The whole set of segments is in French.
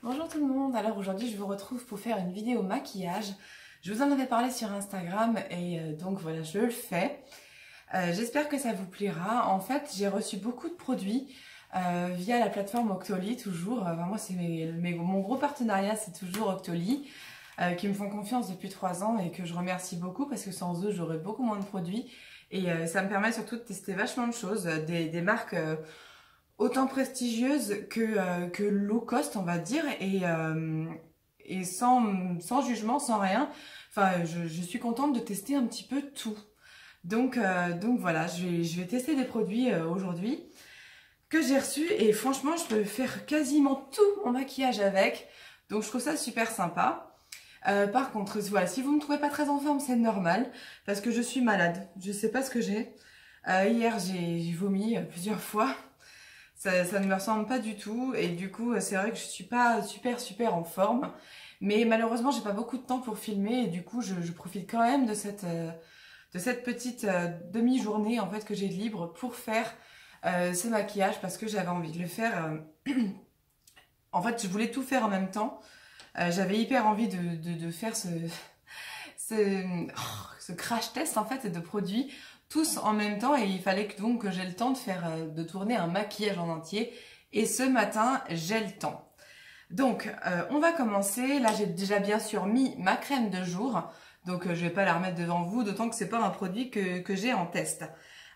Bonjour tout le monde, alors aujourd'hui je vous retrouve pour faire une vidéo maquillage. Je vous en avais parlé sur Instagram et donc voilà, je le fais. J'espère que ça vous plaira. En fait, j'ai reçu beaucoup de produits via la plateforme Octoly, toujours. Moi, c'est mon gros partenariat, c'est toujours Octoly, qui me font confiance depuis 3 ans et que je remercie beaucoup parce que sans eux, j'aurais beaucoup moins de produits. Et ça me permet surtout de tester vachement de choses, des marques autant prestigieuses que low cost, on va dire, et sans jugement, sans rien. Enfin, je suis contente de tester un petit peu tout. Donc voilà, je vais tester des produits aujourd'hui que j'ai reçus et franchement, je peux faire quasiment tout mon maquillage avec. Donc je trouve ça super sympa. Par contre, voilà, si vous ne me trouvez pas très en forme, c'est normal parce que je suis malade. Je sais pas ce que j'ai. Hier, j'ai vomi plusieurs fois. Ça ne me ressemble pas du tout et du coup c'est vrai que je suis pas super en forme, mais malheureusement j'ai pas beaucoup de temps pour filmer et du coup je profite quand même de cette petite demi-journée en fait que j'ai de libre pour faire ce maquillage parce que j'avais envie de le faire. En fait je voulais tout faire en même temps. J'avais hyper envie de faire ce crash test en fait de produits tous en même temps et il fallait donc que j'ai le temps de tourner un maquillage en entier et ce matin j'ai le temps. Donc on va commencer. Là j'ai déjà bien sûr mis ma crème de jour, donc je vais pas la remettre devant vous, d'autant que c'est pas un produit que j'ai en test.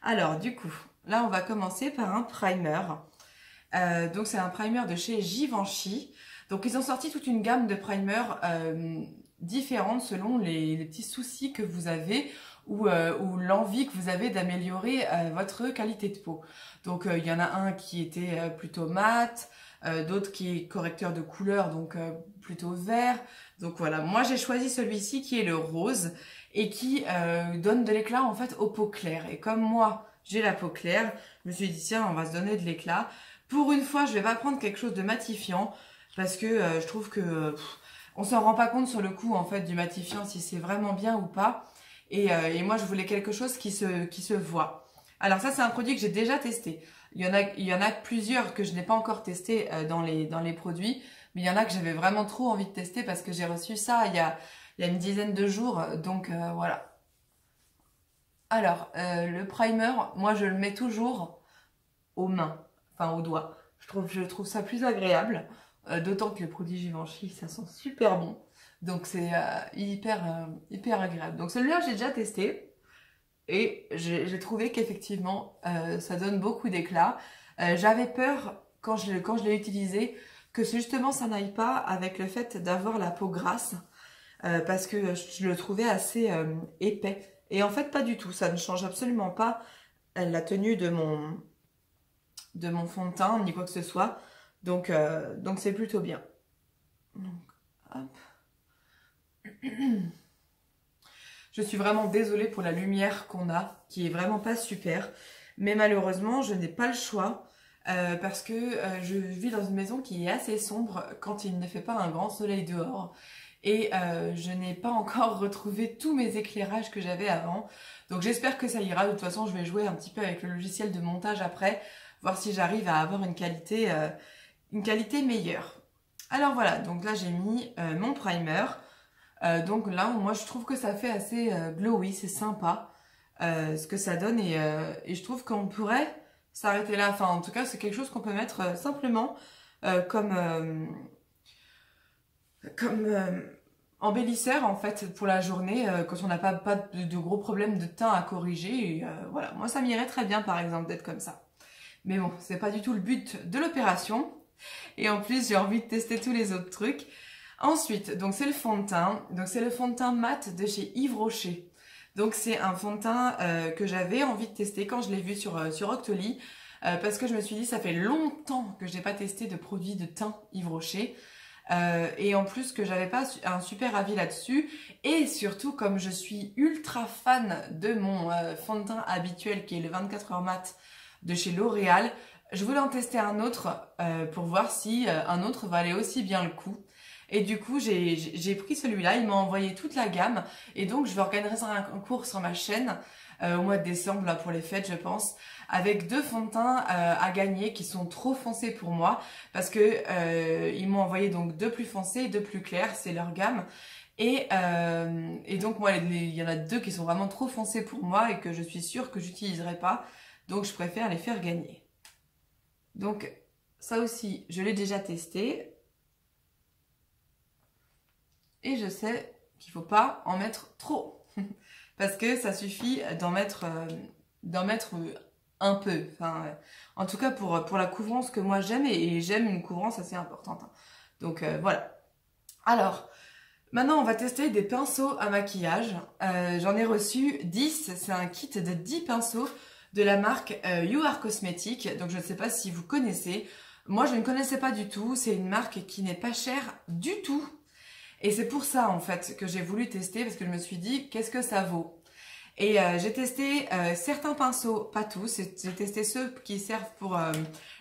Alors du coup là on va commencer par un primer. Donc c'est un primer de chez Givenchy. Donc ils ont sorti toute une gamme de primers différentes selon les petits soucis que vous avez ou l'envie que vous avez d'améliorer votre qualité de peau. Donc il y en a un qui était plutôt mat, d'autres qui est correcteur de couleur, donc plutôt vert. Donc voilà, moi j'ai choisi celui-ci qui est le rose et qui donne de l'éclat en fait aux peaux claires. Et comme moi j'ai la peau claire, je me suis dit tiens on va se donner de l'éclat. Pour une fois je vais pas prendre quelque chose de matifiant parce que je trouve que on s'en rend pas compte sur le coup en fait du matifiant si c'est vraiment bien ou pas. Et moi je voulais quelque chose qui se voit. Alors ça c'est un produit que j'ai déjà testé. Il y en a plusieurs que je n'ai pas encore testé dans les produits, mais il y en a que j'avais vraiment trop envie de tester parce que j'ai reçu ça il y a une dizaine de jours, donc voilà. Alors le primer, moi je le mets toujours aux mains, enfin aux doigts. Je trouve ça plus agréable, d'autant que les produits Givenchy ça sent super bon. Donc c'est hyper agréable. Donc celui-là j'ai déjà testé et j'ai trouvé qu'effectivement ça donne beaucoup d'éclat. J'avais peur quand je l'ai utilisé que justement ça n'aille pas avec le fait d'avoir la peau grasse parce que je le trouvais assez épais. Et en fait pas du tout, ça ne change absolument pas la tenue de mon fond de teint ni quoi que ce soit. Donc c'est plutôt bien. Donc hop. Je suis vraiment désolée pour la lumière qu'on a, qui est vraiment pas super. Mais malheureusement, je n'ai pas le choix parce que je vis dans une maison qui est assez sombre quand il ne fait pas un grand soleil dehors. Et je n'ai pas encore retrouvé tous mes éclairages que j'avais avant. Donc j'espère que ça ira. De toute façon, je vais jouer un petit peu avec le logiciel de montage après, voir si j'arrive à avoir une qualité meilleure. Alors voilà, donc là j'ai mis mon primer. Donc là, moi je trouve que ça fait assez glowy, c'est sympa ce que ça donne et je trouve qu'on pourrait s'arrêter là. Enfin, en tout cas, c'est quelque chose qu'on peut mettre simplement comme embellisseur en fait pour la journée quand on n'a pas de gros problèmes de teint à corriger. Et, voilà, moi ça m'irait très bien par exemple d'être comme ça. Mais bon, c'est pas du tout le but de l'opération. Et en plus, j'ai envie de tester tous les autres trucs. Ensuite, donc c'est le fond de teint. Donc c'est le fond de teint mat de chez Yves Rocher. Donc c'est un fond de teint que j'avais envie de tester quand je l'ai vu sur Octoly. Parce que je me suis dit, ça fait longtemps que je n'ai pas testé de produit de teint Yves Rocher. Et en plus que j'avais pas un super avis là-dessus. Et surtout, comme je suis ultra fan de mon fond de teint habituel qui est le 24 heures mat de chez L'Oréal, je voulais en tester un autre pour voir si un autre valait aussi bien le coup. Et du coup, j'ai pris celui-là, il m'a envoyé toute la gamme. Et donc, je vais organiser un concours sur ma chaîne au mois de décembre, là, pour les fêtes, je pense, avec deux fonds de teint à gagner qui sont trop foncés pour moi parce que ils m'ont envoyé donc deux plus foncés et deux plus clairs, c'est leur gamme. Et donc moi il y en a deux qui sont vraiment trop foncés pour moi et que je suis sûre que j'utiliserai pas, donc je préfère les faire gagner. Donc ça aussi je l'ai déjà testé et je sais qu'il faut pas en mettre trop parce que ça suffit d'en mettre un peu, enfin, en tout cas pour la couvrance que moi j'aime, et j'aime une couvrance assez importante, hein. Donc voilà. Alors, maintenant on va tester des pinceaux à maquillage. J'en ai reçu 10, c'est un kit de 10 pinceaux de la marque You Are Cosmetics, donc je ne sais pas si vous connaissez. Moi je ne connaissais pas du tout, c'est une marque qui n'est pas chère du tout. Et c'est pour ça en fait que j'ai voulu tester, parce que je me suis dit qu'est-ce que ça vaut. Et j'ai testé certains pinceaux, pas tous, j'ai testé ceux qui servent pour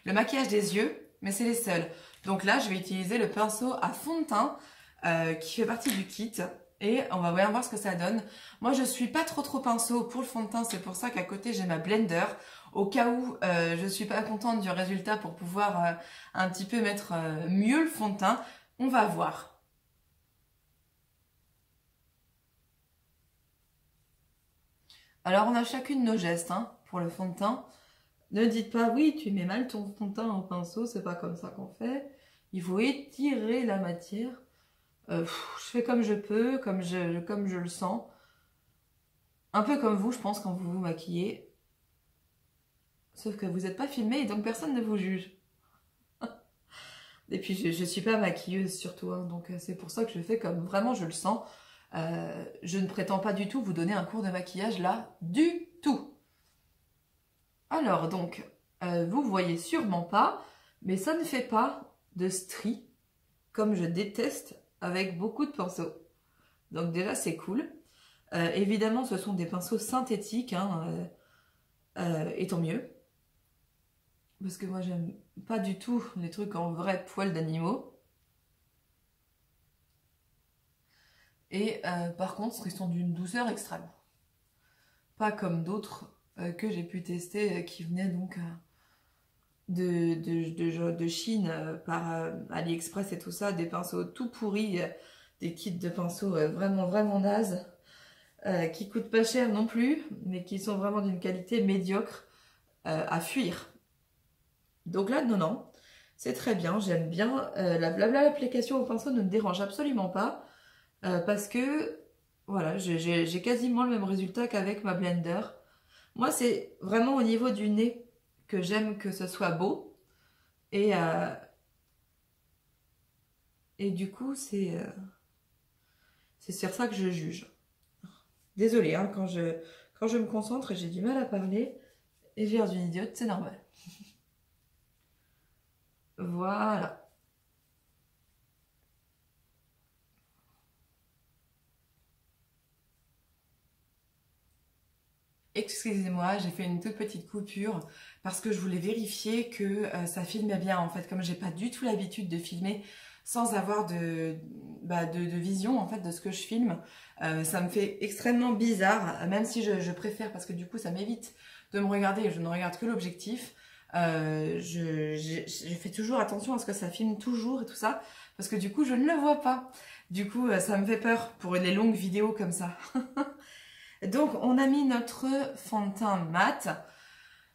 le maquillage des yeux, mais c'est les seuls. Donc là je vais utiliser le pinceau à fond de teint qui fait partie du kit, et on va bien voir ce que ça donne. Moi je suis pas trop pinceau pour le fond de teint, c'est pour ça qu'à côté j'ai ma blender, au cas où je suis pas contente du résultat, pour pouvoir un petit peu mettre mieux le fond de teint. On va voir. Alors on a chacune nos gestes hein, pour le fond de teint. Ne dites pas oui tu mets mal ton fond de teint au pinceau, c'est pas comme ça qu'on fait. Il faut étirer la matière. Je fais comme je peux, comme je le sens. Un peu comme vous je pense quand vous vous maquillez. Sauf que vous n'êtes pas filmé et donc personne ne vous juge. Et puis je suis pas maquilleuse surtout, hein, donc c'est pour ça que je fais comme vraiment je le sens. Je ne prétends pas du tout vous donner un cours de maquillage là, du tout. Alors donc, vous voyez sûrement pas, mais ça ne fait pas de stries, comme je déteste avec beaucoup de pinceaux. Donc déjà c'est cool. Évidemment ce sont des pinceaux synthétiques, hein, et tant mieux. Parce que moi j'aime pas du tout les trucs en vrai poils d'animaux. Et par contre, ils sont d'une douceur extrême. Pas comme d'autres que j'ai pu tester qui venaient donc de Chine par AliExpress et tout ça, des pinceaux tout pourris, des kits de pinceaux vraiment nazes, qui coûtent pas cher non plus, mais qui sont vraiment d'une qualité médiocre, à fuir. Donc là, non, c'est très bien, j'aime bien. L'application au pinceau ne me dérange absolument pas. Parce que voilà, j'ai quasiment le même résultat qu'avec ma blender. Moi c'est vraiment au niveau du nez que j'aime que ce soit beau, et du coup c'est sur ça que je juge. Désolée hein, quand je me concentre j'ai du mal à parler et j'ai l'air d'une idiote, c'est normal. Voilà. Excusez-moi, j'ai fait une toute petite coupure parce que je voulais vérifier que ça filmait bien en fait. Comme j'ai pas du tout l'habitude de filmer sans avoir de vision en fait de ce que je filme, ça me fait extrêmement bizarre, même si je préfère, parce que du coup ça m'évite de me regarder et je ne regarde que l'objectif. Je fais toujours attention à ce que ça filme toujours et tout ça, parce que du coup je ne le vois pas. Du coup ça me fait peur pour les longues vidéos comme ça. Donc on a mis notre fond de teint mat.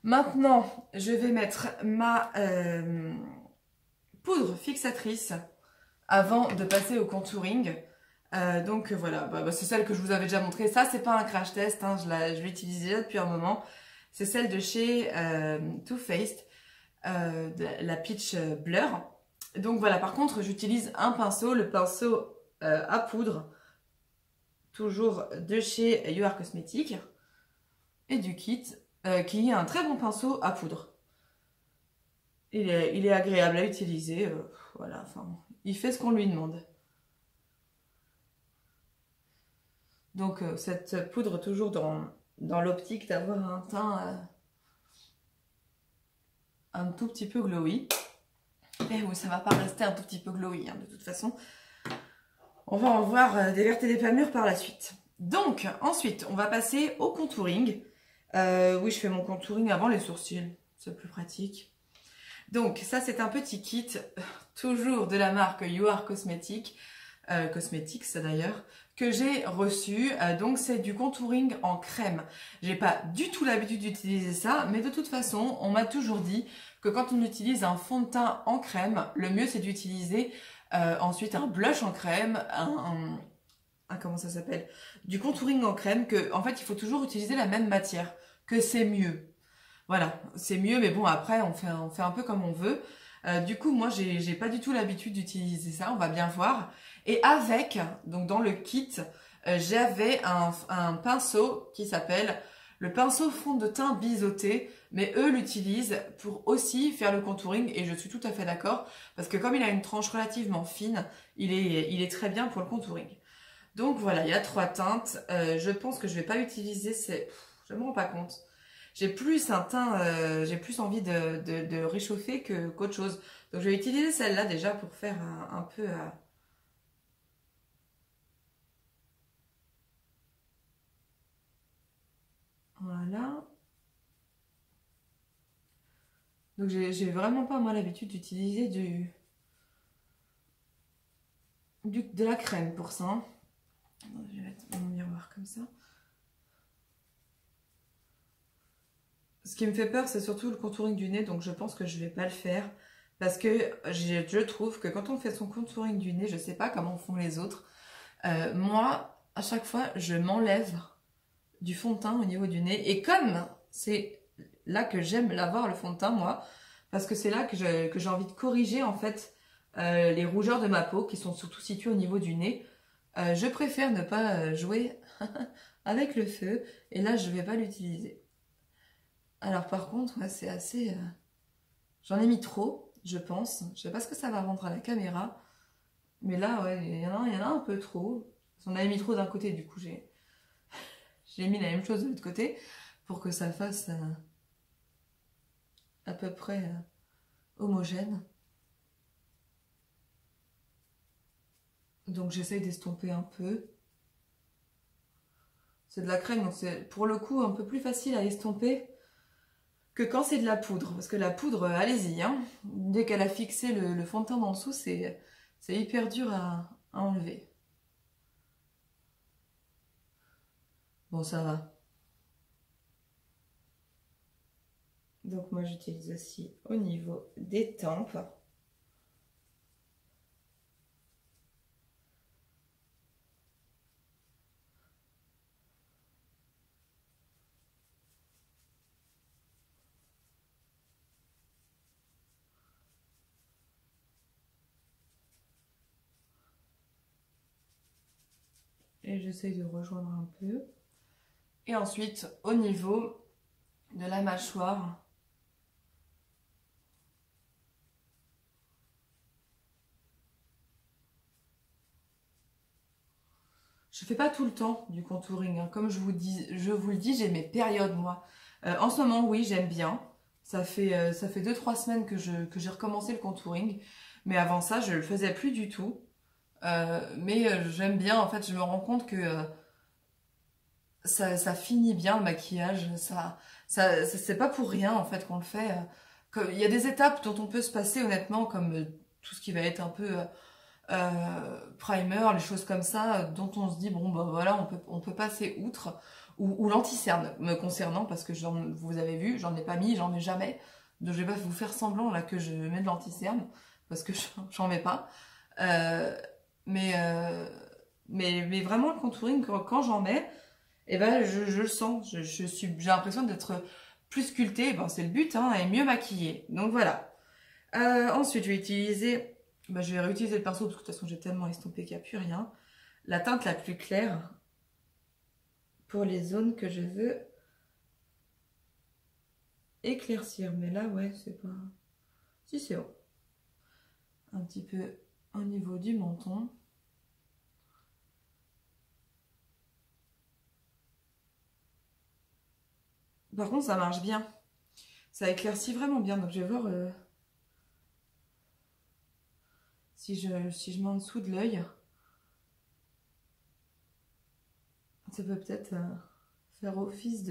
Maintenant je vais mettre ma poudre fixatrice avant de passer au contouring. Donc voilà, c'est celle que je vous avais déjà montrée. Ça c'est pas un crash test, hein, je l'utilise déjà depuis un moment. C'est celle de chez Too Faced, la Peach Blur. Donc voilà, par contre j'utilise un pinceau, le pinceau à poudre, toujours de chez You Are Cosmetics, et du kit, qui est un très bon pinceau à poudre. Il est agréable à utiliser, voilà, enfin, il fait ce qu'on lui demande. Donc cette poudre toujours dans l'optique d'avoir un teint un tout petit peu glowy. Et oui, ça va pas rester un tout petit peu glowy, hein, de toute façon. On va en voir des vertes et des pas mûres par la suite. Donc, ensuite, on va passer au contouring. Oui, je fais mon contouring avant les sourcils, c'est plus pratique. Donc ça c'est un petit kit, toujours de la marque You Are Cosmetics, Cosmetics d'ailleurs, que j'ai reçu. Donc c'est du contouring en crème. J'ai pas du tout l'habitude d'utiliser ça, mais de toute façon on m'a toujours dit que quand on utilise un fond de teint en crème, le mieux c'est d'utiliser ensuite un blush en crème, comment ça s'appelle, du contouring en crème, que en fait il faut toujours utiliser la même matière, que c'est mieux. Voilà, c'est mieux, mais bon, après, on fait un peu comme on veut. Du coup, moi, j'ai pas du tout l'habitude d'utiliser ça, on va bien voir. Et avec, donc dans le kit, j'avais un pinceau qui s'appelle le pinceau fond de teint biseauté, mais eux l'utilisent pour aussi faire le contouring, et je suis tout à fait d'accord, parce que comme il a une tranche relativement fine, il est très bien pour le contouring. Donc voilà, il y a 3 teintes. Je pense que je vais pas utiliser ces... Je me rends pas compte. J'ai plus un teint, j'ai plus envie de réchauffer qu'autre chose. Donc je vais utiliser celle-là déjà pour faire un peu... Voilà. Donc j'ai vraiment pas moi l'habitude d'utiliser de la crème pour ça. Je vais mettre mon miroir comme ça. Ce qui me fait peur, c'est surtout le contouring du nez, donc je pense que je vais pas le faire. Parce que je trouve que quand on fait son contouring du nez, je sais pas comment font les autres. Moi, à chaque fois, je m'enlève du fond de teint au niveau du nez. Et comme c'est là que j'aime l'avoir, le fond de teint, moi, parce que c'est là que j'ai envie de corriger, en fait, les rougeurs de ma peau, qui sont surtout situées au niveau du nez, je préfère ne pas jouer avec le feu. Et là, je vais pas l'utiliser. Alors par contre, ouais, c'est assez... J'en ai mis trop, je pense. Je sais pas ce que ça va rendre à la caméra. Mais là, ouais, il y en a un peu trop. On avait mis trop d'un côté, du coup, j'ai mis la même chose de l'autre côté pour que ça fasse à peu près homogène. Donc j'essaye d'estomper un peu. C'est de la crème, donc c'est pour le coup un peu plus facile à estomper que quand c'est de la poudre. Parce que la poudre, allez-y, hein. Dès qu'elle a fixé le fond de teint en dessous, c'est hyper dur à enlever. Bon, ça va. Donc moi j'utilise aussi au niveau des tempes. Et j'essaye de rejoindre un peu. Et ensuite, au niveau de la mâchoire, je fais pas tout le temps du contouring, hein. Comme je vous le dis, j'ai mes périodes, moi. En ce moment, oui, j'aime bien. Ça fait 2-3 semaines que j'ai recommencé le contouring. Mais avant ça, je le faisais plus du tout. Mais j'aime bien, en fait, je me rends compte que ça finit bien le maquillage. C'est pas pour rien, en fait, qu'on le fait. Il y a des étapes dont on peut se passer, honnêtement, comme tout ce qui va être un peu... primer, les choses comme ça, dont on se dit, bon, bah voilà, on peut passer outre, ou l'anti-cerne me concernant, parce que vous avez vu, j'en ai pas mis, j'en mets jamais, donc je vais pas vous faire semblant là que je mets de l'anti-cerne, parce que j'en mets pas. Euh, mais vraiment, le contouring, quand j'en mets, et ben, je le sens, j'ai l'impression d'être plus sculptée, ben, c'est le but, hein, et mieux maquillée. Donc voilà. Ensuite, je vais utiliser... Bah, je vais réutiliser le pinceau parce que de toute façon j'ai tellement estompé qu'il n'y a plus rien. La teinte la plus claire pour les zones que je veux éclaircir. Mais là, ouais, c'est pas... Si, c'est bon. Un petit peu au niveau du menton. Par contre, ça marche bien. Ça éclaircit vraiment bien. Donc je vais voir si je mets en dessous de l'œil. Ça peut peut-être faire office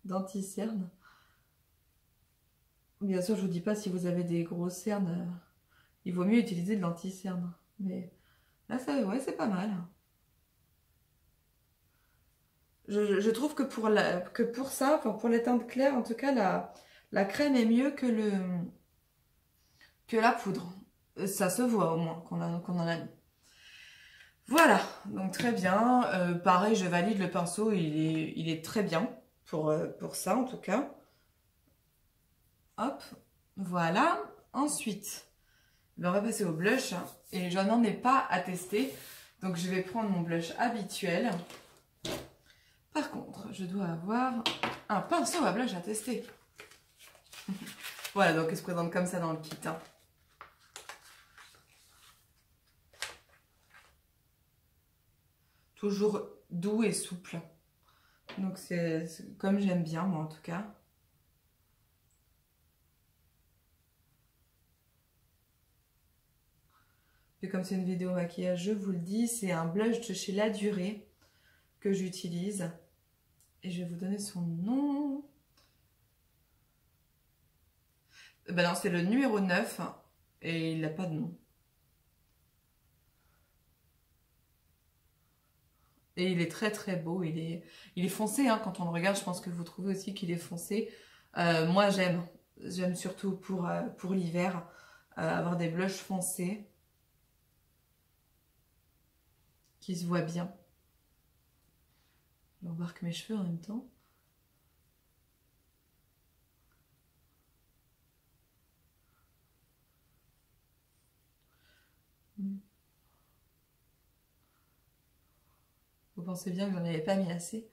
d'anti-cernes. Bien sûr, je vous dis pas si vous avez des grosses cernes, il vaut mieux utiliser de l'anti-cerne. Mais là, ça, ouais, c'est pas mal. Je trouve que pour ça, enfin pour les teintes claires, en tout cas, la crème est mieux que la poudre. Ça se voit au moins qu'on en a mis. Voilà, donc très bien. Pareil, je valide le pinceau, il est très bien pour ça en tout cas. Hop, voilà. Ensuite, on va passer au blush et je n'en ai pas à tester. Donc je vais prendre mon blush habituel. Par contre, je dois avoir un pinceau à blush à tester. Voilà, donc il se présente comme ça dans le kit. Hein. Toujours doux et souple. Donc c'est comme j'aime bien, moi en tout cas. Et comme c'est une vidéo maquillage, je vous le dis, c'est un blush de chez La Durée que j'utilise. Et je vais vous donner son nom. Ben non, c'est le numéro 9 et il n'a pas de nom. Et il est très très beau, il est foncé, hein. Quand on le regarde, je pense que vous trouvez aussi qu'il est foncé. Moi j'aime surtout pour l'hiver, avoir des blushs foncés qui se voient bien. J'embarque mes cheveux en même temps. Vous pensez bien que j'en avais pas mis assez.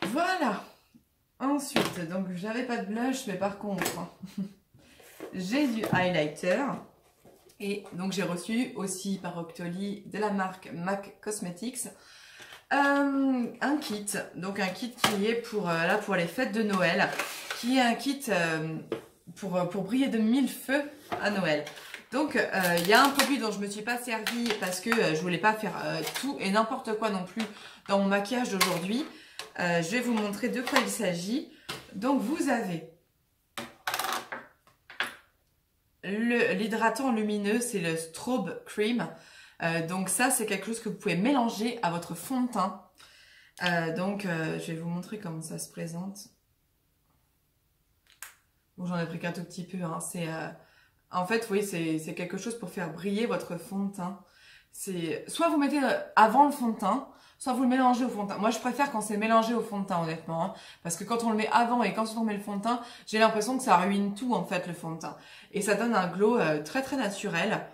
Voilà. Ensuite, donc j'avais pas de blush, mais par contre, j'ai du highlighter. Et donc j'ai reçu aussi par Octoly de la marque MAC Cosmetics un kit. Donc un kit qui est pour les fêtes de Noël, qui est un kit pour briller de mille feux à Noël. Donc il y a un produit dont je ne me suis pas servi parce que je voulais pas faire tout et n'importe quoi non plus dans mon maquillage d'aujourd'hui. Je vais vous montrer de quoi il s'agit. Donc vous avez l'hydratant lumineux, c'est le Strobe Cream. Donc ça, c'est quelque chose que vous pouvez mélanger à votre fond de teint. Je vais vous montrer comment ça se présente. Bon, j'en ai pris qu'un tout petit peu. Hein. En fait, oui, c'est quelque chose pour faire briller votre fond de teint. Soit vous mettez avant le fond de teint, soit vous le mélangez au fond de teint. Moi, je préfère quand c'est mélangé au fond de teint, honnêtement. Hein, parce que quand on le met avant et quand on met le fond de teint, j'ai l'impression que ça ruine tout, en fait, le fond de teint. Et ça donne un glow très, très naturel.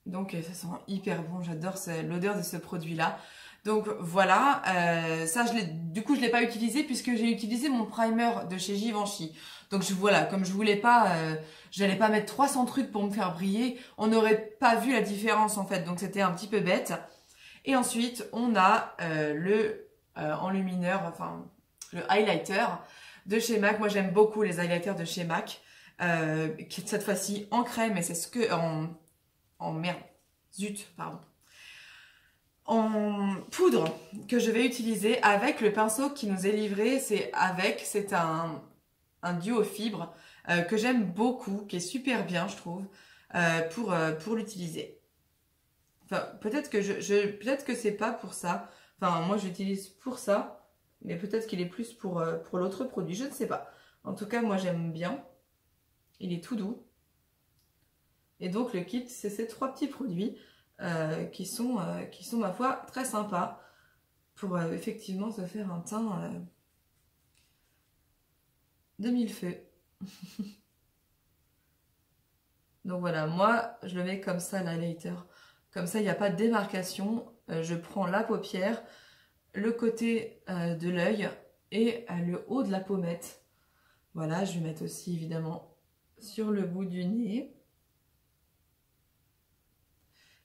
Donc, ça sent hyper bon. J'adore l'odeur de ce produit-là. Donc, voilà. Du coup, je l'ai pas utilisé puisque j'ai utilisé mon primer de chez Givenchy. Donc, voilà, comme je voulais pas... j'allais pas mettre 300 trucs pour me faire briller. On n'aurait pas vu la différence, en fait. Donc, c'était un petit peu bête. Et ensuite, on a le enlumineur, enfin, le highlighter de chez MAC. Moi, j'aime beaucoup les highlighters de chez MAC. Qui est cette fois-ci en crème, et c'est ce que... en poudre que je vais utiliser avec le pinceau qui nous est livré. C'est un duo fibre que j'aime beaucoup, qui est super bien, je trouve, pour l'utiliser. Enfin, peut-être que c'est pas pour ça. Enfin, moi, j'utilise pour ça, mais peut-être qu'il est plus pour l'autre produit. Je ne sais pas. En tout cas, moi, j'aime bien. Il est tout doux. Et donc, le kit, c'est ces 3 petits produits qui sont, ma foi, très sympas pour effectivement se faire un teint de mille feux. Donc voilà, moi, je le mets comme ça, l'highlighter. Comme ça, il n'y a pas de démarcation. Je prends la paupière, le côté de l'œil et le haut de la pommette. Voilà, je vais mettre aussi, évidemment, sur le bout du nez.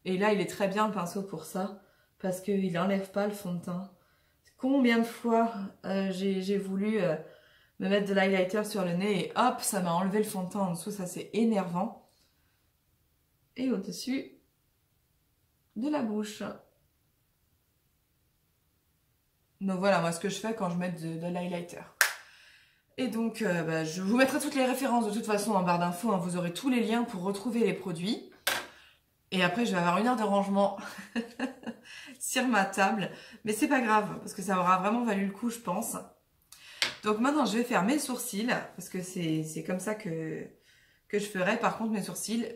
Et là, il est très bien le pinceau pour ça, parce qu'il n'enlève pas le fond de teint. Combien de fois j'ai voulu me mettre de l'highlighter sur le nez et hop, ça m'a enlevé le fond de teint en dessous, ça c'est énervant. Et au-dessus de la bouche. Donc voilà, moi ce que je fais quand je mets de l'highlighter. Et donc, je vous mettrai toutes les références de toute façon en barre d'infos, hein, vous aurez tous les liens pour retrouver les produits. Et après, je vais avoir 1 heure de rangement sur ma table. Mais c'est pas grave, parce que ça aura vraiment valu le coup, je pense. Donc maintenant, je vais faire mes sourcils, parce que c'est comme ça que je ferai. Par contre, mes sourcils,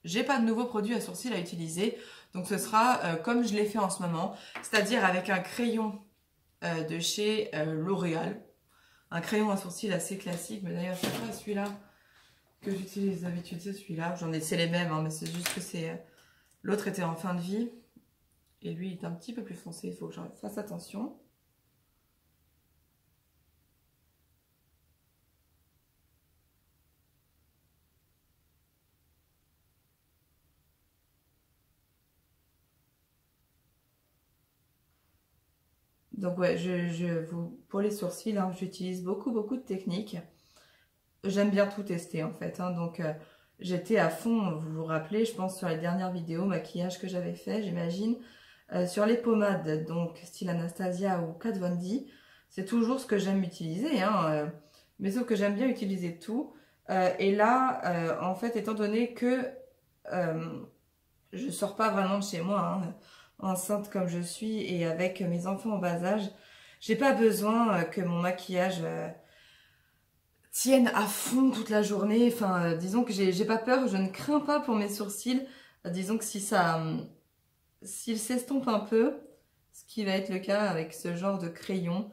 j'ai pas de nouveaux produits à sourcils à utiliser. Donc ce sera comme je l'ai fait en ce moment, c'est-à-dire avec un crayon de chez L'Oréal. Un crayon à sourcils assez classique, mais d'ailleurs c'est pas celui-là que j'utilise d'habitude, c'est celui-là. C'est les mêmes, hein, mais c'est juste que l'autre était en fin de vie. Et lui il est un petit peu plus foncé, il faut que je fasse attention. Donc ouais, pour les sourcils, hein, j'utilise beaucoup de techniques. J'aime bien tout tester en fait, hein, donc j'étais à fond, vous vous rappelez, je pense sur les dernières vidéos maquillage que j'avais fait, j'imagine, sur les pommades, donc style Anastasia ou Kat Von D, c'est toujours ce que j'aime utiliser, hein, mais sauf que j'aime bien utiliser tout. Et là, en fait, étant donné que je sors pas vraiment de chez moi, hein, enceinte comme je suis et avec mes enfants en bas âge, j'ai pas besoin que mon maquillage tienne à fond toute la journée. Enfin, disons que j'ai pas peur, je ne crains pas pour mes sourcils. Disons que s'ils s'estompent un peu, ce qui va être le cas avec ce genre de crayons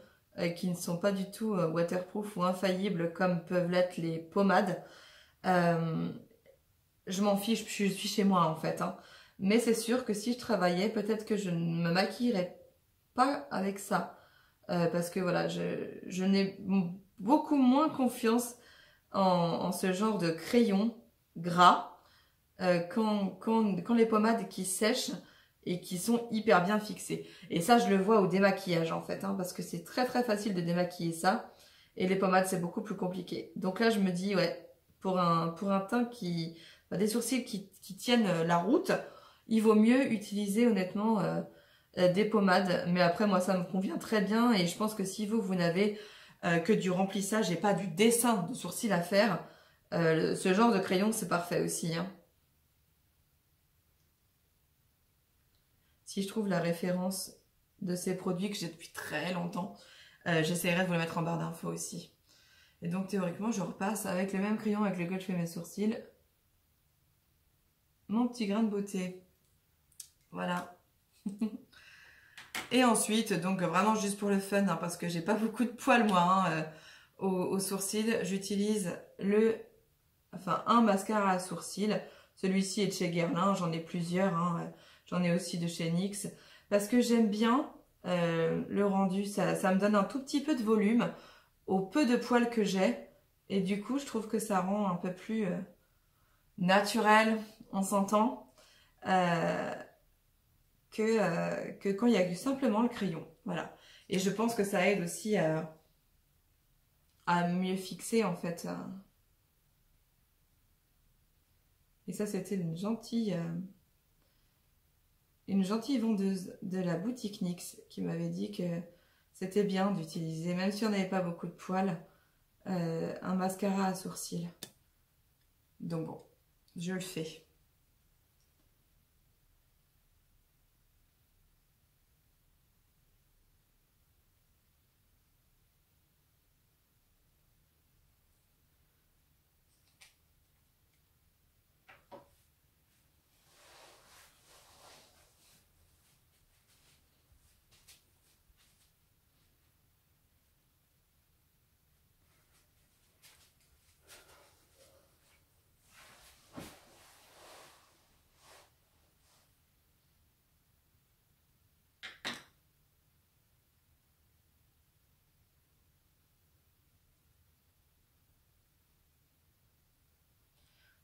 qui ne sont pas du tout waterproof ou infaillibles comme peuvent l'être les pommades, je m'en fiche, je suis chez moi en fait, hein. Mais c'est sûr que si je travaillais, peut-être que je ne me maquillerais pas avec ça. Parce que voilà, je n'ai beaucoup moins confiance en ce genre de crayon gras quand les pommades qui sèchent et qui sont hyper bien fixées. Et ça, je le vois au démaquillage en fait, hein, parce que c'est très facile de démaquiller ça. Et les pommades, c'est beaucoup plus compliqué. Donc là, je me dis, ouais, pour un teint des sourcils qui tiennent la route, il vaut mieux utiliser honnêtement des pommades. Mais après, moi, ça me convient très bien. Et je pense que si vous n'avez que du remplissage et pas du dessin de sourcils à faire, ce genre de crayon, c'est parfait aussi, hein. Si je trouve la référence de ces produits que j'ai depuis très longtemps, j'essaierai de vous les mettre en barre d'infos aussi. Et donc, théoriquement, je repasse avec le même crayon avec lequel je fais mes sourcils. Mon petit grain de beauté. Voilà. Et ensuite, donc vraiment juste pour le fun, hein, parce que j'ai pas beaucoup de poils moi, hein, aux sourcils, j'utilise un mascara à sourcils. Celui-ci est de chez Guerlain, j'en ai plusieurs, hein, j'en ai aussi de chez NYX, parce que j'aime bien le rendu, ça me donne un tout petit peu de volume au peu de poils que j'ai, et du coup je trouve que ça rend un peu plus naturel, on s'entend, que quand il y a simplement le crayon. Voilà. Et je pense que ça aide aussi à mieux fixer en fait. Et ça, c'était une gentille vendeuse de la boutique NYX qui m'avait dit que c'était bien d'utiliser, même si on n'avait pas beaucoup de poils, un mascara à sourcils. Donc bon, je le fais.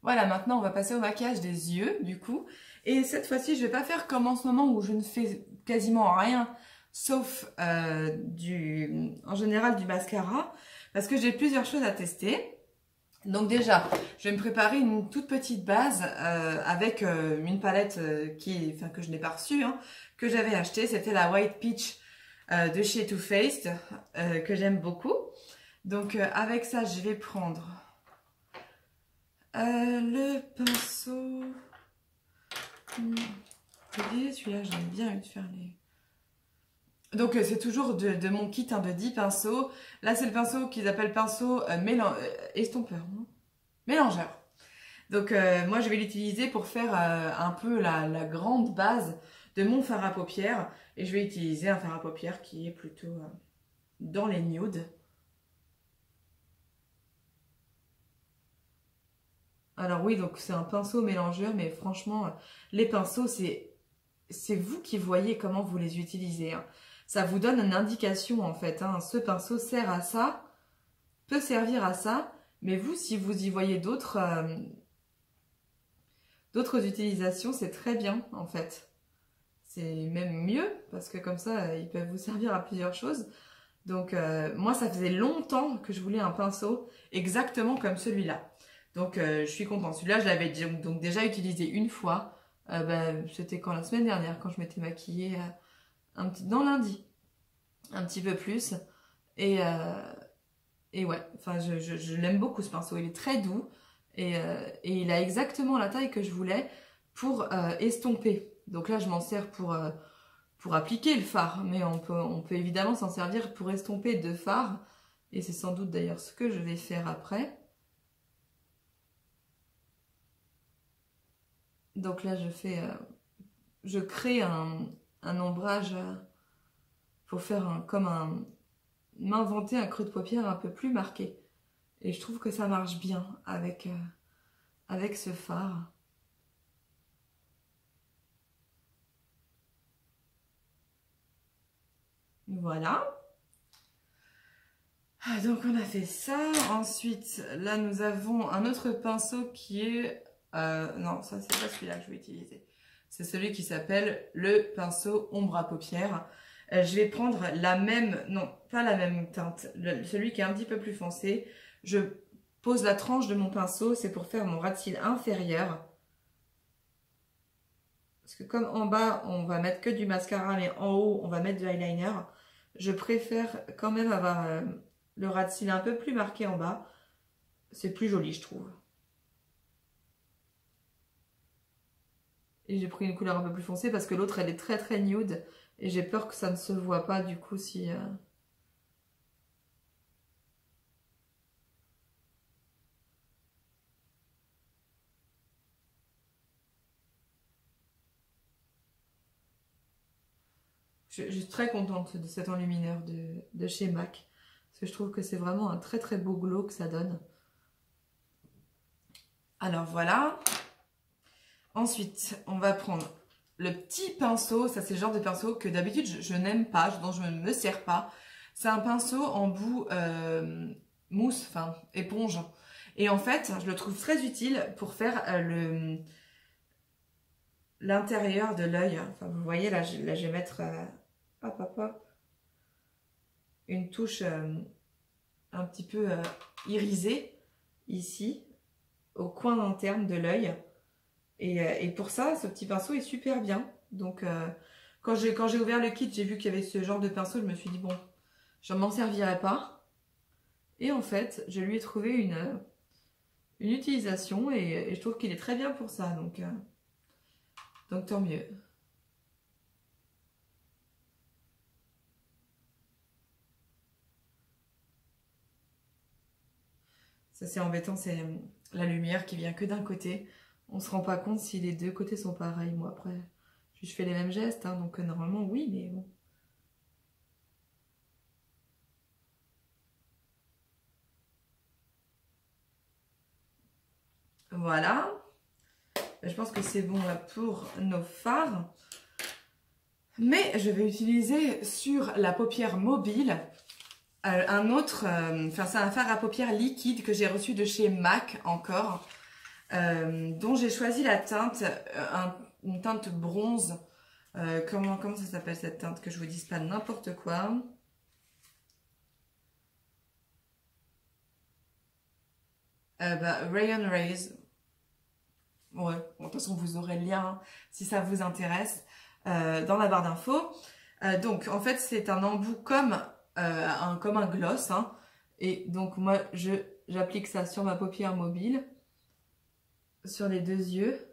Voilà, maintenant on va passer au maquillage des yeux du coup. Et cette fois-ci, je vais pas faire comme en ce moment où je ne fais quasiment rien, sauf en général du mascara. parce que j'ai plusieurs choses à tester. Donc déjà, je vais me préparer une toute petite base avec une palette que je n'ai pas reçue, hein, que j'avais achetée. C'était la White Peach de chez Too Faced, que j'aime beaucoup. Donc avec ça, je vais prendre le pinceau. Celui-là, j'aime bien de faire les... Donc c'est toujours de mon kit hein, de 10 pinceaux. Là, c'est le pinceau qu'ils appellent pinceau estompeur, non? Mélangeur. Donc moi, je vais l'utiliser pour faire un peu la grande base de mon fard à paupières. Et je vais utiliser un fard à paupières qui est plutôt dans les nudes. Alors oui, donc c'est un pinceau mélangeur, mais franchement, les pinceaux, c'est vous qui voyez comment vous les utilisez. Hein. Ça vous donne une indication en fait. Hein. Ce pinceau sert à ça, peut servir à ça, mais vous, si vous y voyez d'autres utilisations, c'est très bien en fait. C'est même mieux parce que comme ça, ils peuvent vous servir à plusieurs choses. Donc moi, ça faisait longtemps que je voulais un pinceau exactement comme celui-là. Donc je suis contente. Celui-là, je l'avais donc déjà utilisé une fois. C'était quand la semaine dernière, quand je m'étais maquillée dans lundi, un petit peu plus. Et ouais, enfin je l'aime beaucoup ce pinceau. Il est très doux et il a exactement la taille que je voulais pour estomper. Donc là, je m'en sers pour appliquer le fard, mais on peut évidemment s'en servir pour estomper de fard. Et c'est sans doute d'ailleurs ce que je vais faire après. Donc là, je crée un ombrage pour faire m'inventer un creux de paupière un peu plus marqué. Et je trouve que ça marche bien avec ce fard. Voilà. Donc on a fait ça. Ensuite, là, nous avons un autre pinceau qui est... non, ça, c'est pas celui-là que je vais utiliser. C'est celui qui s'appelle le pinceau ombre à paupières. Je vais prendre la même... Non, pas la même teinte. Celui qui est un petit peu plus foncé. Je pose la tranche de mon pinceau. C'est pour faire mon ras de cils inférieur. Parce que comme en bas, on va mettre que du mascara, mais en haut, on va mettre du eyeliner. Je préfère quand même avoir le ras de cils un peu plus marqué en bas. C'est plus joli, je trouve. Et j'ai pris une couleur un peu plus foncée parce que l'autre, elle est très très nude. Et j'ai peur que ça ne se voit pas du coup si... Je suis très contente de cet enlumineur de chez MAC. Parce que je trouve que c'est vraiment un très très beau glow que ça donne. Alors voilà. Ensuite, on va prendre le petit pinceau. Ça, c'est le genre de pinceau que d'habitude, je n'aime pas, dont je ne me sers pas. C'est un pinceau en bout mousse, enfin éponge. Et en fait, je le trouve très utile pour faire l'intérieur de l'œil. Enfin, vous voyez, là, je vais mettre une touche un petit peu irisée, ici, au coin interne de l'œil. Et pour ça, ce petit pinceau est super bien. Donc, quand j'ai ouvert le kit, j'ai vu qu'il y avait ce genre de pinceau, je me suis dit, bon, je ne m'en servirai pas. Et en fait, je lui ai trouvé une utilisation et je trouve qu'il est très bien pour ça. Donc tant mieux. Ça, c'est embêtant, c'est la lumière qui vient que d'un côté. On ne se rend pas compte si les deux côtés sont pareils. Moi, après, je fais les mêmes gestes, hein, donc normalement, oui, mais bon. Voilà. Je pense que c'est bon là pour nos fards. Mais je vais utiliser sur la paupière mobile un autre, c'est un fard à paupières liquide que j'ai reçu de chez MAC encore, dont j'ai choisi la teinte, une teinte bronze. Comment ça s'appelle cette teinte, que je vous dise pas n'importe quoi. Rayon Rays. Ouais, bon, de toute façon, vous aurez le lien hein, si ça vous intéresse dans la barre d'infos. Donc, en fait, c'est un embout comme un gloss. Hein, et donc, moi, j'applique ça sur ma paupière mobile, sur les deux yeux.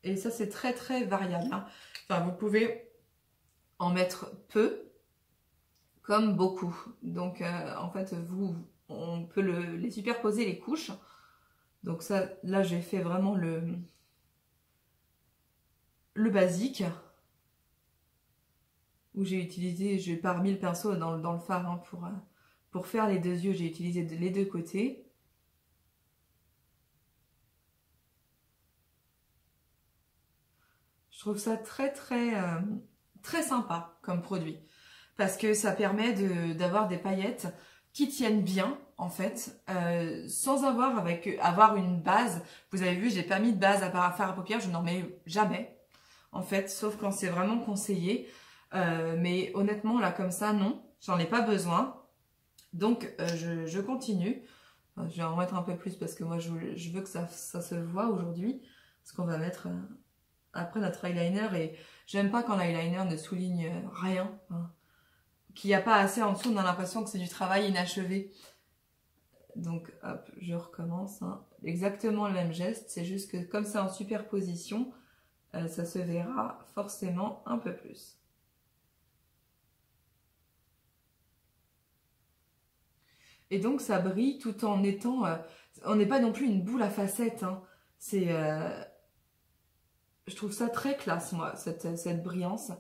Et ça, c'est très, très variable. Hein. Enfin, vous pouvez en mettre peu, comme beaucoup. Donc, en fait, on peut les superposer, les couches. Donc ça, là, j'ai fait vraiment le basique. Où j'ai pas remis le pinceau dans le fard hein, pour faire les deux yeux. J'ai utilisé les deux côtés. Je trouve ça très, très, très sympa comme produit. Parce que ça permet d'avoir des paillettes qui tiennent bien, en fait, sans avoir une base. Vous avez vu, j'ai pas mis de base à fard à paupières, je n'en mets jamais, en fait, sauf quand c'est vraiment conseillé. Mais honnêtement, là, comme ça, non, j'en ai pas besoin. Donc, je continue. Enfin, je vais en mettre un peu plus parce que moi, je veux que ça se voit aujourd'hui. Parce qu'on va mettre après notre eyeliner. Et j'aime pas quand l'eyeliner ne souligne rien. Hein. Qu'il n'y a pas assez en dessous, on a l'impression que c'est du travail inachevé. Donc, hop, je recommence. Hein. Exactement le même geste, c'est juste que comme c'est en superposition, ça se verra forcément un peu plus. Et donc, ça brille tout en étant... on n'est pas non plus une boule à facettes. Hein. C'est... je trouve ça très classe, moi, cette brillance.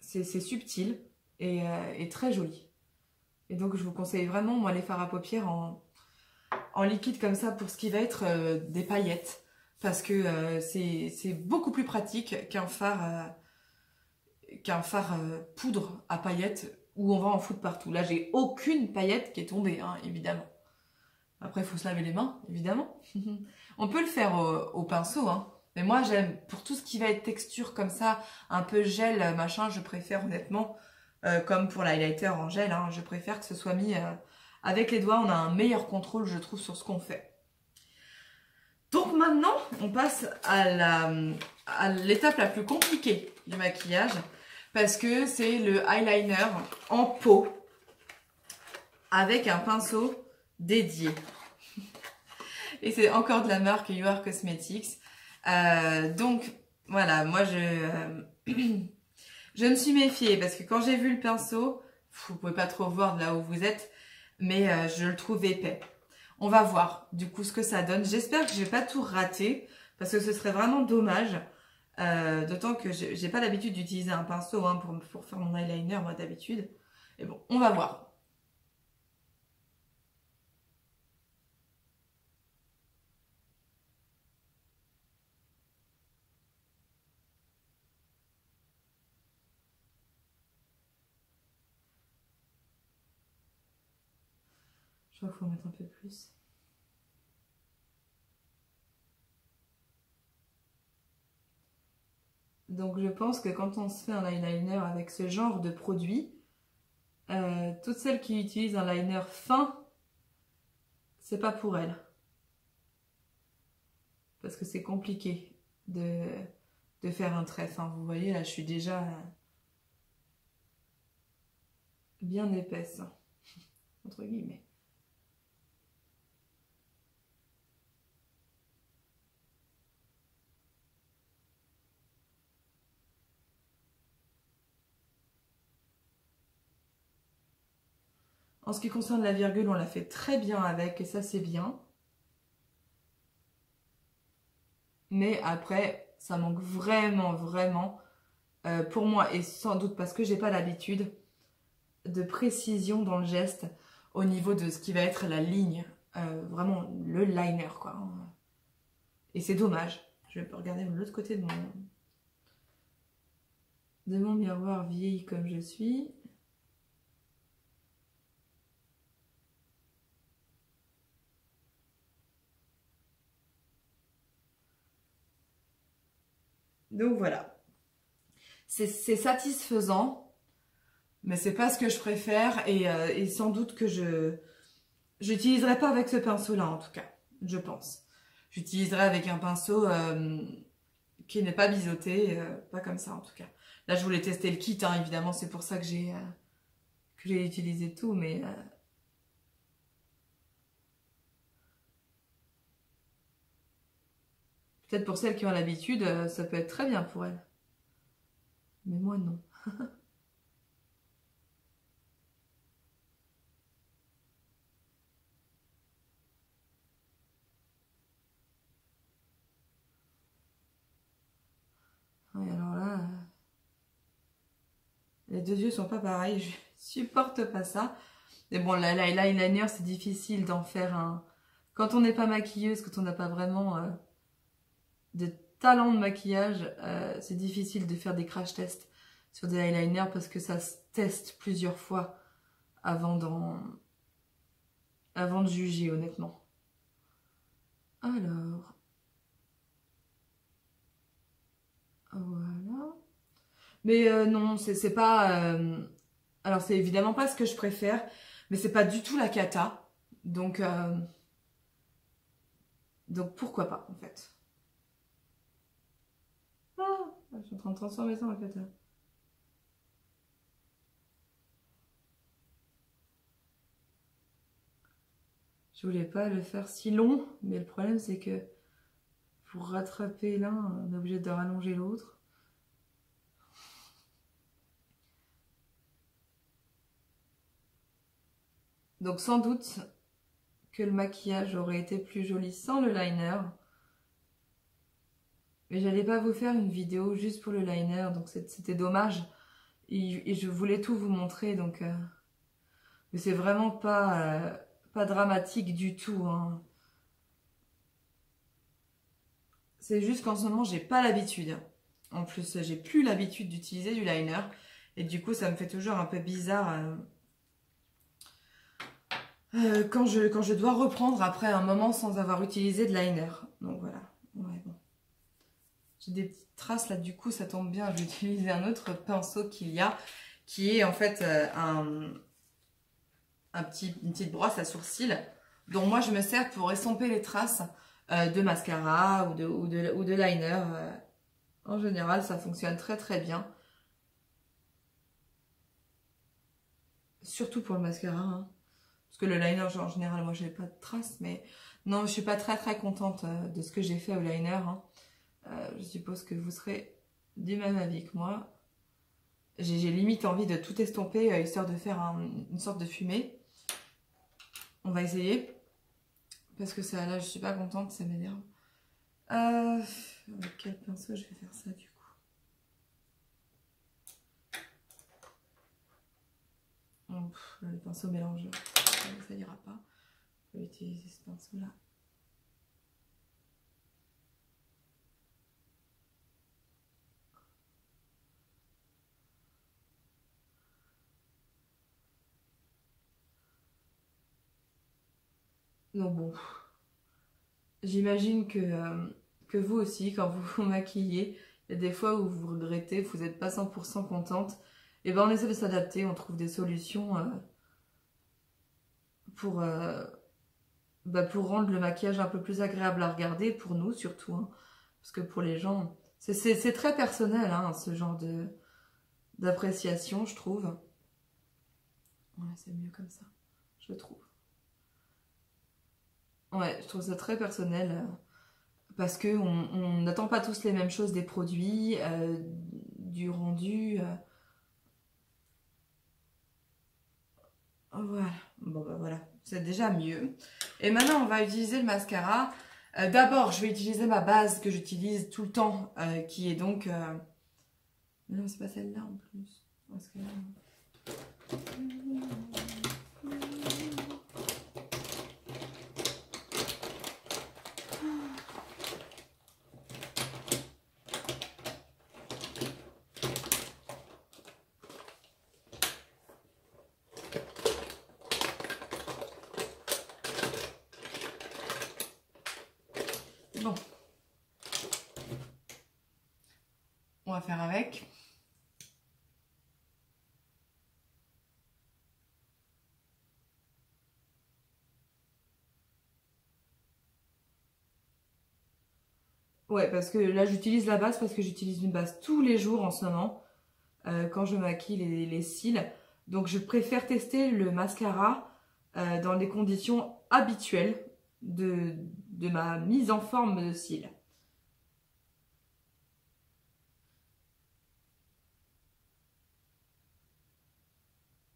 C'est subtil. Et très joli. Et donc je vous conseille vraiment moi les fards à paupières en liquide comme ça pour ce qui va être des paillettes parce que c'est beaucoup plus pratique qu'un fard poudre à paillettes où on va en foutre partout. Là j'ai aucune paillette qui est tombée hein, évidemment. Après il faut se laver les mains évidemment. On peut le faire au pinceau hein. Mais moi j'aime pour tout ce qui va être texture comme ça un peu gel machin je préfère honnêtement comme pour l'highlighter en gel, hein, je préfère que ce soit mis avec les doigts. On a un meilleur contrôle, je trouve, sur ce qu'on fait. Donc maintenant, on passe à l'étape la plus compliquée du maquillage parce que c'est le eyeliner en pot avec un pinceau dédié. Et c'est encore de la marque You Are Cosmetics. Donc, voilà, moi je me suis méfiée parce que quand j'ai vu le pinceau, vous pouvez pas trop voir de là où vous êtes, mais je le trouve épais. On va voir du coup ce que ça donne. J'espère que je vais pas tout rater parce que ce serait vraiment dommage. D'autant que j'ai pas l'habitude d'utiliser un pinceau hein, pour faire mon eyeliner moi d'habitude. Et bon, on va voir. Je crois qu'il faut mettre un peu plus. Donc je pense que quand on se fait un eyeliner avec ce genre de produit, toutes celles qui utilisent un liner fin, c'est pas pour elles. Parce que c'est compliqué de faire un trait fin. Vous voyez là, je suis déjà bien épaisse, entre guillemets. En ce qui concerne la virgule, on l'a fait très bien avec et ça c'est bien. Mais après, ça manque vraiment, vraiment, pour moi, et sans doute parce que j'ai pas l'habitude, de précision dans le geste au niveau de ce qui va être la ligne, vraiment le liner, quoi. Et c'est dommage. Je vais regarder de l'autre côté de mon miroir vieille comme je suis. Donc voilà. C'est satisfaisant, mais c'est pas ce que je préfère et sans doute que j'utiliserai pas avec ce pinceau-là en tout cas, je pense. J'utiliserai avec un pinceau qui n'est pas biseauté, pas comme ça en tout cas. Là, je voulais tester le kit, hein, évidemment, c'est pour ça que j'ai utilisé tout, mais... peut-être pour celles qui ont l'habitude, ça peut être très bien pour elles. Mais moi, non. Oui, alors là, les deux yeux sont pas pareils, je supporte pas ça. Mais bon, l'eyeliner, c'est difficile d'en faire un... Quand on n'est pas maquilleuse, quand on n'a pas vraiment de talent de maquillage, c'est difficile de faire des crash tests sur des eyeliners parce que ça se teste plusieurs fois avant de juger, honnêtement. Alors... voilà. Mais non, c'est pas... alors, c'est évidemment pas ce que je préfère, mais c'est pas du tout la cata. Donc pourquoi pas, en fait. Ah, je suis en train de transformer ça en cata. Je voulais pas le faire si long, mais le problème, c'est que pour rattraper l'un, on est obligé de rallonger l'autre. Donc sans doute que le maquillage aurait été plus joli sans le liner. Mais j'allais pas vous faire une vidéo juste pour le liner, donc c'était dommage. Et je voulais tout vous montrer, donc... mais c'est vraiment pas dramatique du tout, hein. C'est juste qu'en ce moment, j'ai pas l'habitude. En plus, j'ai plus l'habitude d'utiliser du liner. Et du coup, ça me fait toujours un peu bizarre quand je dois reprendre après un moment sans avoir utilisé de liner. Donc voilà. Ouais, bon. J'ai des petites traces là, du coup, ça tombe bien. Je vais utiliser un autre pinceau qu'il y a, qui est en fait une petite brosse à sourcils, dont moi je me sers pour estomper les traces de mascara ou de liner. En général, ça fonctionne très très bien. Surtout pour le mascara, hein. Parce que le liner, en général, moi, j'ai pas de traces, mais non, je suis pas très très contente de ce que j'ai fait au liner, hein. Je suppose que vous serez du même avis que moi. J'ai limite envie de tout estomper, histoire de faire une sorte de fumée. On va essayer. Parce que ça, là, je suis pas contente, ça m'énerve. Avec quel pinceau je vais faire ça, du coup? Oh, le pinceau mélangeur, ça ira pas. Je vais utiliser ce pinceau-là. Donc bon, j'imagine que vous aussi, quand vous vous maquillez, il y a des fois où vous regrettez, vous n'êtes pas 100% contente. Et ben on essaie de s'adapter, on trouve des solutions pour, pour rendre le maquillage un peu plus agréable à regarder, pour nous surtout, hein. Parce que pour les gens, c'est très personnel, hein, ce genre d'appréciation, je trouve. Ouais, c'est mieux comme ça, je trouve. Ouais, je trouve ça très personnel parce que on n'attend pas tous les mêmes choses des produits, du rendu. Voilà, bon bah voilà, c'est déjà mieux. Et maintenant, on va utiliser le mascara. D'abord, je vais utiliser ma base que j'utilise tout le temps, qui est donc... Non, c'est pas celle-là en plus. Parce que... Bon. On va faire avec. Ouais, parce que là j'utilise la base parce que j'utilise une base tous les jours en ce moment quand je maquille les cils. Donc je préfère tester le mascara dans les conditions habituelles de ma mise en forme de cils.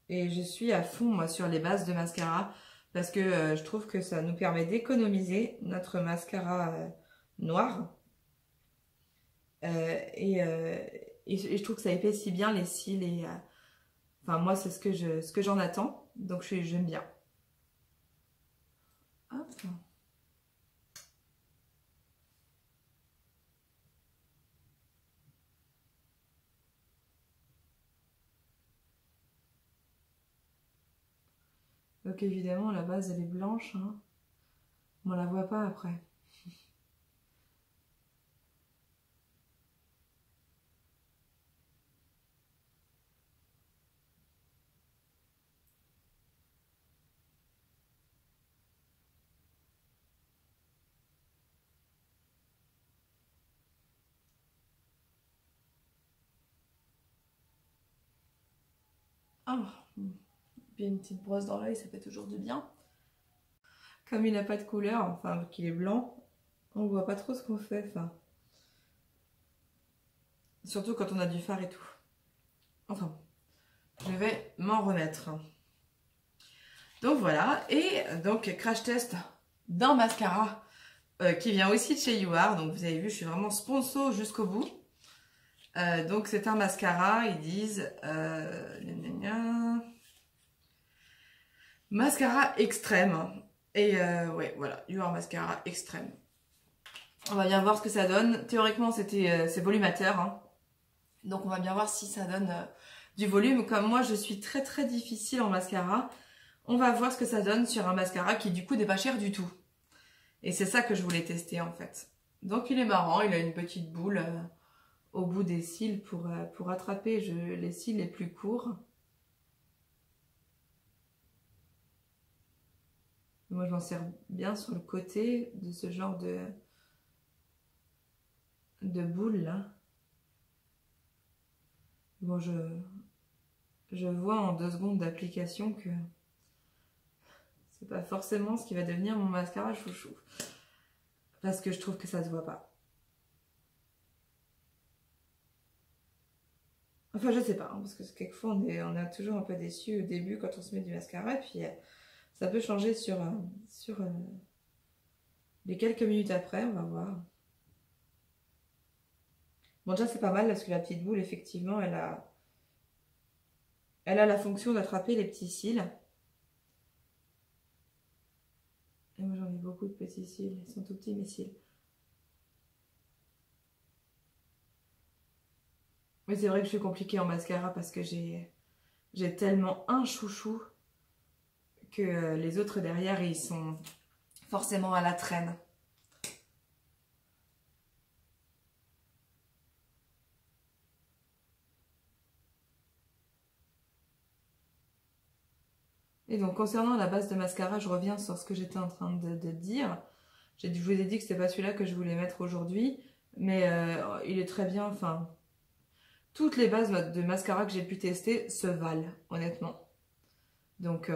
Et je suis à fond moi sur les bases de mascara parce que je trouve que ça nous permet d'économiser notre mascara noir. Et je trouve que ça épaissit bien les cils et enfin moi c'est ce que j'en attends, donc j'aime bien. Hop. Donc évidemment la base elle est blanche, hein. On la voit pas après. Ah, bien une petite brosse dans l'œil, ça fait toujours du bien. Comme il n'a pas de couleur, enfin qu'il est blanc, on voit pas trop ce qu'on fait. Enfin, surtout quand on a du fard et tout. Enfin, je vais m'en remettre. Donc voilà, et donc crash test d'un mascara qui vient aussi de chez UR. Donc vous avez vu, je suis vraiment sponsor jusqu'au bout. Donc c'est un mascara, ils disent mascara extrême. Et ouais, voilà, UR mascara extrême. On va bien voir ce que ça donne. Théoriquement, c'est volumateur, hein. Donc on va bien voir si ça donne du volume. Comme moi, je suis très très difficile en mascara. On va voir ce que ça donne sur un mascara qui du coup n'est pas cher du tout. Et c'est ça que je voulais tester en fait. Donc il est marrant, il a une petite boule au bout des cils pour attraper les cils les plus courts. Moi je m'en sers bien sur le côté de ce genre de boule là. Bon, je vois en 2 secondes d'application que c'est pas forcément ce qui va devenir mon mascara chouchou. Parce que je trouve que ça se voit pas. Enfin, je sais pas, hein, parce que quelquefois on est toujours un peu déçu au début quand on se met du mascara, et puis ça peut changer sur les quelques minutes après, on va voir. Bon, déjà c'est pas mal parce que la petite boule, effectivement, elle a la fonction d'attraper les petits cils. Et moi j'en ai beaucoup de petits cils, ils sont tout petits mes cils. Mais c'est vrai que je suis compliquée en mascara parce que j'ai tellement un chouchou que les autres derrière, ils sont forcément à la traîne. Et donc concernant la base de mascara, je reviens sur ce que j'étais en train de dire. Je vous ai dit que c'était pas celui-là que je voulais mettre aujourd'hui, mais il est très bien, enfin... Toutes les bases de mascara que j'ai pu tester se valent, honnêtement. Donc,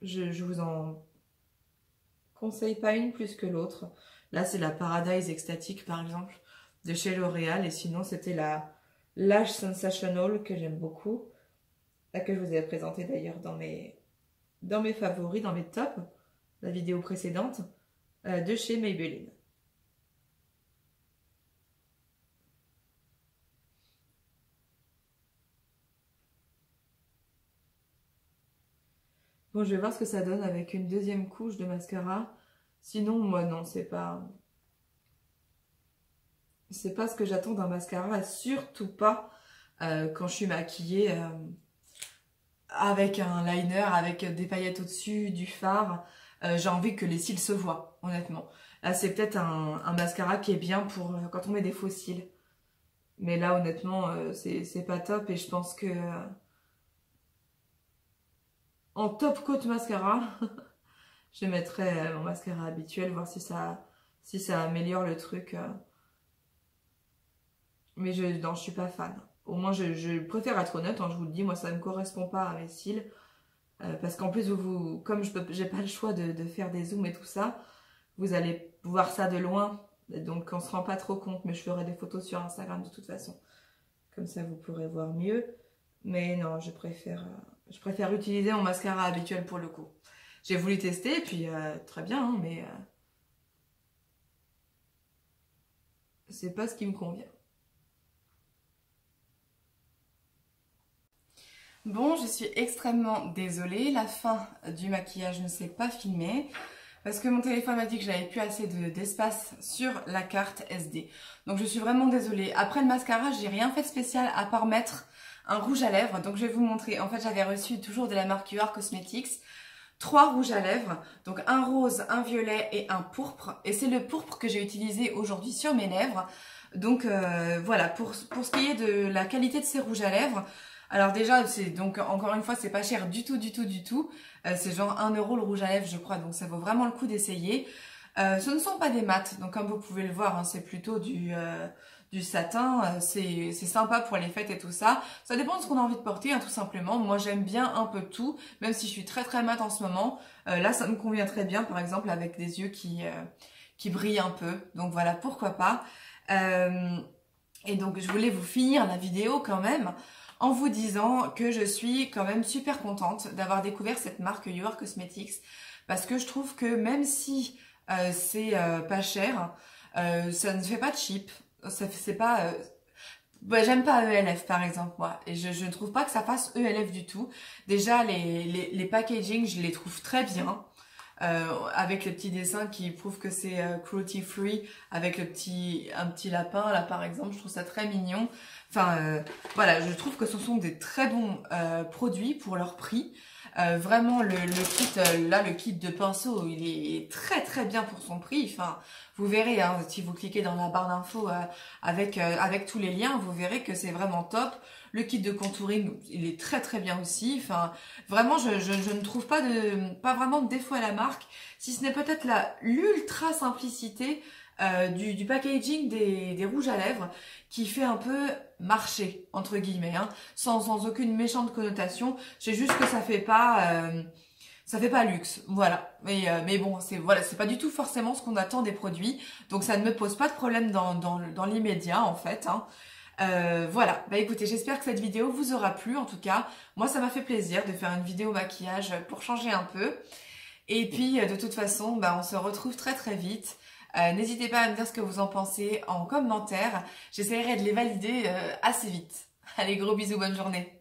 je vous en conseille pas une plus que l'autre. Là, c'est la Paradise Extatique, par exemple, de chez L'Oréal. Et sinon, c'était la Lash Sensational, que j'aime beaucoup. Là, que je vous ai présentée d'ailleurs dans mes favoris, dans mes tops, la vidéo précédente, de chez Maybelline. Bon, je vais voir ce que ça donne avec une deuxième couche de mascara. Sinon, moi, non, c'est pas ce que j'attends d'un mascara. Surtout pas quand je suis maquillée avec un liner, avec des paillettes au-dessus, du fard. J'ai envie que les cils se voient, honnêtement. Là, c'est peut-être un mascara qui est bien pour quand on met des faux cils. Mais là, honnêtement, c'est pas top. Et je pense que... en top coat mascara, je mettrai mon mascara habituel, voir si si ça améliore le truc. Mais non, je suis pas fan. Au moins, je préfère être honnête, hein, je vous le dis, moi ça ne me correspond pas à mes cils. Parce qu'en plus, comme j'ai pas le choix de faire des zooms et tout ça, vous allez voir ça de loin. Donc on se rend pas trop compte, mais je ferai des photos sur Instagram de toute façon. Comme ça, vous pourrez voir mieux. Mais non, je préfère utiliser mon mascara habituel pour le coup. J'ai voulu tester, et puis très bien, hein, mais c'est pas ce qui me convient. Bon, je suis extrêmement désolée, la fin du maquillage ne s'est pas filmée parce que mon téléphone m'a dit que j'avais plus assez d'espace sur la carte SD. Donc je suis vraiment désolée. Après le mascara, j'ai rien fait de spécial à part mettre un rouge à lèvres. Donc je vais vous montrer. En fait, j'avais reçu toujours de la marque UR Cosmetics 3 rouges à lèvres. Donc un rose, un violet et un pourpre. Et c'est le pourpre que j'ai utilisé aujourd'hui sur mes lèvres. Donc voilà, pour ce qui est de la qualité de ces rouges à lèvres, alors déjà, donc encore une fois, c'est pas cher du tout. C'est genre 1 € le rouge à lèvres, je crois, donc ça vaut vraiment le coup d'essayer. Ce ne sont pas des mats, donc comme vous pouvez le voir, hein, c'est plutôt du satin. C'est sympa pour les fêtes et tout ça. Ça dépend de ce qu'on a envie de porter, hein, tout simplement. Moi, j'aime bien un peu tout, même si je suis très mat en ce moment. Là, ça me convient très bien, par exemple, avec des yeux qui brillent un peu. Donc voilà, pourquoi pas. Et donc, je voulais vous finir la vidéo quand même en vous disant que je suis quand même super contente d'avoir découvert cette marque UR Cosmetics parce que je trouve que même si c'est pas cher, ça ne fait pas cheap, c'est pas... j'aime pas ELF par exemple moi et je ne trouve pas que ça fasse ELF du tout. Déjà les packaging je les trouve très bien. Avec le petit dessin qui prouve que c'est cruelty free avec un petit lapin là par exemple, je trouve ça très mignon. Enfin voilà, je trouve que ce sont des très bons produits pour leur prix. Vraiment le kit là, le kit de pinceau, il est très bien pour son prix. Enfin, vous verrez hein, si vous cliquez dans la barre d'infos avec tous les liens, vous verrez que c'est vraiment top. Le kit de contouring, il est très bien aussi. Enfin, vraiment, je ne trouve pas vraiment de défaut à la marque, si ce n'est peut-être l'ultra simplicité du packaging des rouges à lèvres qui fait un peu marché entre guillemets, hein, sans aucune méchante connotation. C'est juste que ça fait pas luxe, voilà. Mais bon, c'est pas du tout forcément ce qu'on attend des produits, donc ça ne me pose pas de problème dans l'immédiat en fait. Hein. Voilà, bah écoutez, j'espère que cette vidéo vous aura plu. En tout cas, moi ça m'a fait plaisir de faire une vidéo maquillage pour changer un peu. Et puis de toute façon, bah, on se retrouve très vite. N'hésitez pas à me dire ce que vous en pensez en commentaire. J'essaierai de les valider assez vite. Allez, gros bisous, bonne journée.